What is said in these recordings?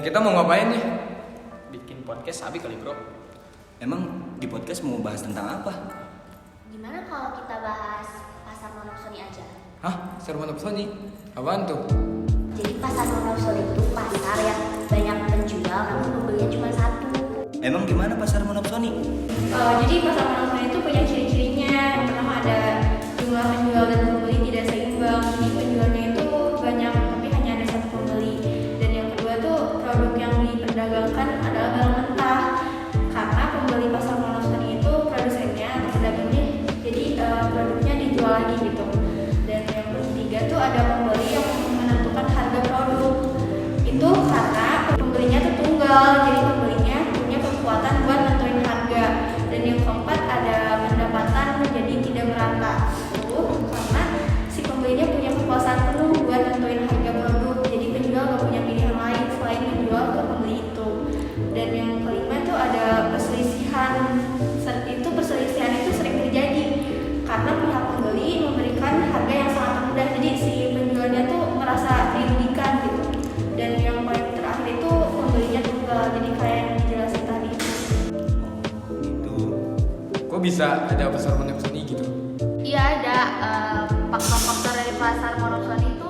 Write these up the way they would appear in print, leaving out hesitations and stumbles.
Kita mau ngapain nih? Bikin podcast Abi kali bro. Emang di podcast mau bahas tentang apa? Gimana kalau kita bahas pasar Monopsoni aja? Hah? Monopsoni? Apaan tuh? Jadi pasar Monopsoni itu pasar yang banyak penjual namun pembelinya cuma satu. Emang gimana pasar monopsoni? Jadi pasar monopsoni itu punya ciri-cirinya. Yang pertama ada jumlah penjual dan pembeli tidak seimbang. Jadi penjualnya itu banyak tapi hanya ada satu pembeli. Dan yang kedua tuh produk yang diperdagangkan adalah barang mentah. Karena pembeli pasar monopsoni itu produsennya atau pedagangnya, jadi produknya dijual lagi gitu. Dan yang ketiga tuh ada pembeli yang menentukan harga produk. Itu karena pembelinya tuh tunggal, jadi pembelinya punya kekuatan buat nentuin harga. Dan yang keempat ada pendapatan menjadi tidak merata. Itu karena si pembelinya punya kekuasaan penuh buat nentuin harga produk. Jadi penjual gak punya pilihan lain selain menjual ke pembeli itu. Dan yang kelima tuh ada perselisihan. Perselisihan itu sering terjadi karena pihak pembeli memberikan harga yang sangat rendah. Jadi si penjualnya tuh merasa dirugikan gitu. Dan yang paling terakhir itu pembelinya tunggal. Jadi kayak yang dijelasin tadi. Oh gitu. Kok bisa ada pasar monopsoni gitu? Iya ada faktor-faktor dari pasar monopsoni itu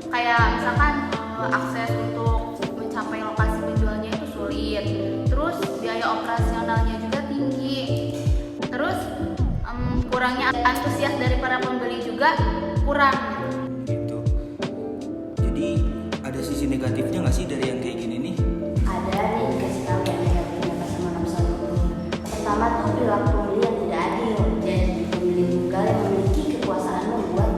kayak misalkan akses untuk mencapai lokasi penjualnya itu sulit, terus biaya operasionalnya juga tinggi, terus kurangnya antusias dari para pembeli juga kurang. Gitu. Jadi ada sisi negatifnya nggak sih dari yang kayak gini nih? Ada nih kasih tahu yang negatifnya pasar Monopsoni itu. Pertama tuh perilaku pembeli yang tidak adil dan pembeli tunggal yang memiliki kekuasaan membuat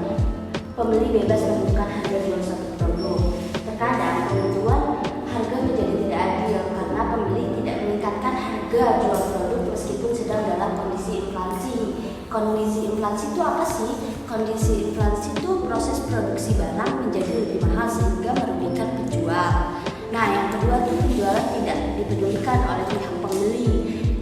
pembeli bebas menentukan harga jual satu produk. Terkadang penentuan harga menjadi tidak adil karena pembeli tidak meningkatkan harga jual produk meskipun sedang dalam kondisi inflasi. Kondisi inflasi itu apa sih? Kondisi inflasi itu proses produksi barang menjadi lebih mahal sehingga merugikan penjual. Nah, yang kedua tuh penjualan tidak dipedulikan oleh pihak pembeli.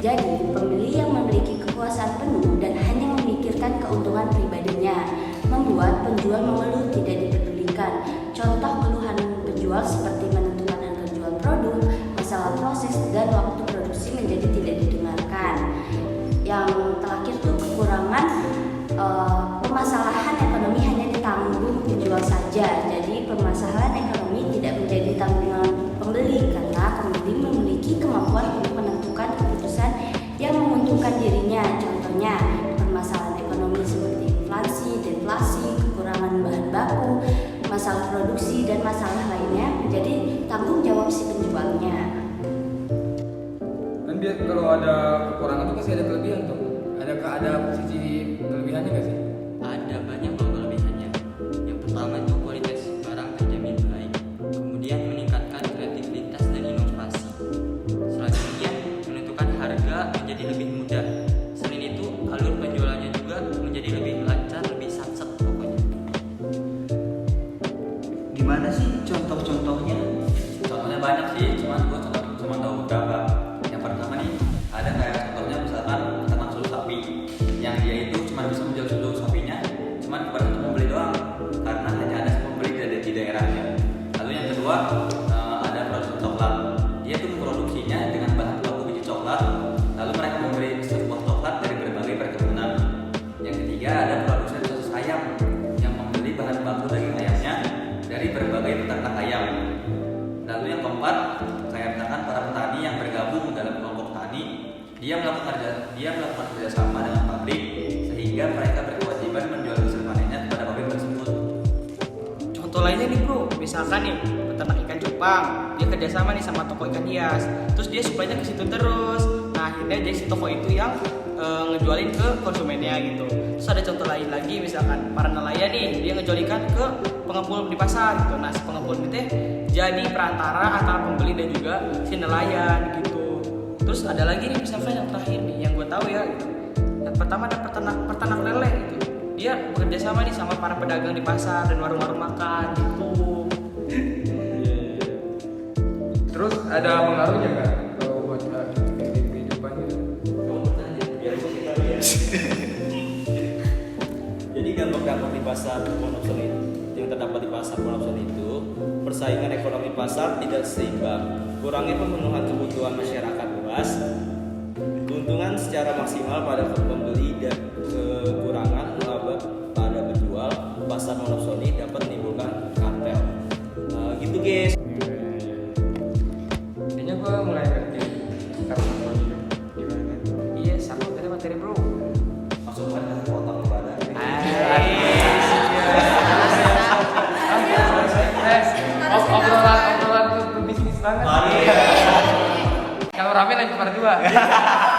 Jadi, pembeli yang memiliki kekuasaan penuh dan hanya memikirkan keuntungan pribadinya membuat penjual mengeluh tidak dipedulikan. Contoh keluhan penjual seperti menentukan harga jual produk, masalah proses, dan waktu produksi menjadi tidak didengarkan. Yang terakhir tuh kekurangan permasalahan ekonomi hanya ditanggung penjual saja. Jadi permasalahan ekonomi tidak menjadi tanggungan pembeli karena pembeli memiliki kemampuan untuk menentukan keputusan yang menguntungkan dirinya. Contohnya permasalahan ekonomi seperti inflasi, deflasi, kekurangan bahan baku, masalah produksi dan masalah lainnya menjadi tanggung jawab si penjualnya. Kan biar kalau ada kekurangan tuh pasti ada kelebihan tuh. Ada sisi kelebihannya nggak sih? Ada banyak loh kelebihannya. Yang pertama itu kualitas barang terjamin baik. Kemudian meningkatkan kreativitas dan inovasi. Selanjutnya menentukan harga menjadi lebih mudah. Selain itu alur penjualannya juga menjadi lebih lancar, lebih satset pokoknya. Gimana sih contoh-contohnya? Contohnya banyak sih, cuma tahu beberapa. Yang pertama nih, ada kayak contohnya misalkan ternak susu sapi, yang dia itu cuma bisa menjual susu sapinya cuma kepada satu pembeli doang, karena hanya ada satu pembeli di daerahnya. Lalu yang kedua, ada produsen coklat. Dia itu memproduksinya dengan bahan baku biji coklat, lalu mereka membeli sebuah coklat dari berbagai perkebunan. Yang ketiga, ada produsen sosis ayam yang membeli bahan baku daging ayamnya dari berbagai peternak ayam. Lalu yang keempat, kayak misalkan para petani yang bergabung dalam kelompok tani, dia melakukan kerjasama dengan pabrik sehingga mereka berkewajiban menjual hasil panennya kepada pabrik tersebut. Contoh lainnya nih bro, misalkan nih peternak ikan cupang, dia kerjasama nih sama toko ikan hias, terus dia supply-nya ke situ terus. Nah akhirnya jadi si toko itu yang ngejualin ke konsumennya gitu. Terus ada contoh lain lagi, misalkan para nelayan nih, dia ngejualikan ke pengepul di pasar gitu. Nah si pengepul itu jadi perantara antara pembeli dan juga si nelayan gitu. Terus ada lagi nih misalkan yang terakhir nih, yang gue tahu ya gitu. Yang pertama ada peternak lele gitu. Dia bekerja sama nih sama para pedagang di pasar dan warung-warung makan gitu. Terus ada pengaruhnya nggak kalau buat kehidupan gitu? Jadi dampak di pasar monopsoni yang terdapat di pasar monopson itu, persaingan ekonomi pasar tidak seimbang, kurangnya pemenuhan kebutuhan masyarakat luas, keuntungan secara maksimal pada pembeli dan kekurangan laba pada penjual, pasar monopsoni dapat menimbulkan kartel. Gitu guys. Kayaknya gue mulai ngerti sekarang ini gimana. Iya, sama tadi materi bro. Langsung pada potong pada. Obrolan tuh bisnis banget. Kalau rame lanjut part 2.